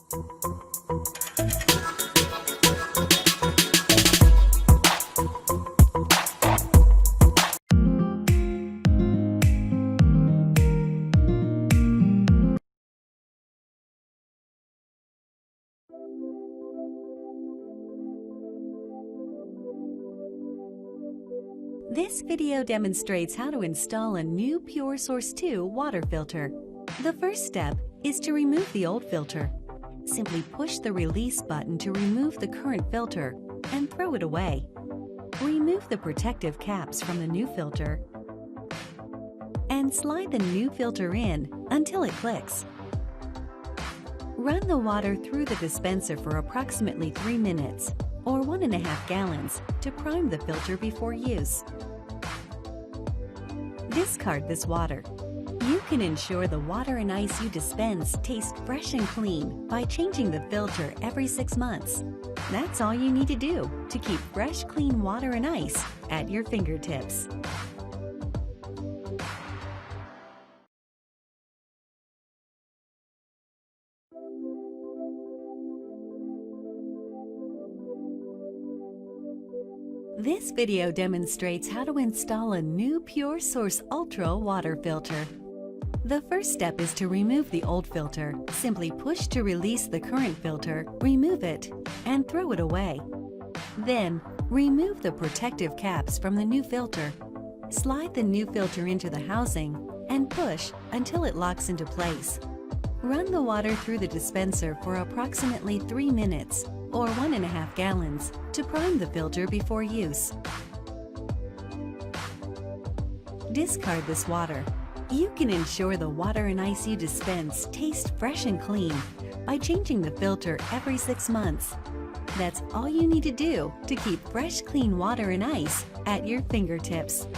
This video demonstrates how to install a new Puresource 2 water filter. The first step is to remove the old filter. Simply push the release button to remove the current filter and throw it away. Remove the protective caps from the new filter and slide the new filter in until it clicks. Run the water through the dispenser for approximately 3 minutes or 1.5 gallons to prime the filter before use. Discard this water. You can ensure the water and ice you dispense taste fresh and clean by changing the filter every 6 months. That's all you need to do to keep fresh, clean water and ice at your fingertips. This video demonstrates how to install a new Puresource Ultra water filter. The first step is to remove the old filter. Simply push to release the current filter, remove it, and throw it away. Then, remove the protective caps from the new filter. Slide the new filter into the housing and push until it locks into place. Run the water through the dispenser for approximately 3 minutes or 1.5 gallons to prime the filter before use. Discard this water. You can ensure the water and ice you dispense taste fresh and clean by changing the filter every 6 months. That's all you need to do to keep fresh, clean water and ice at your fingertips.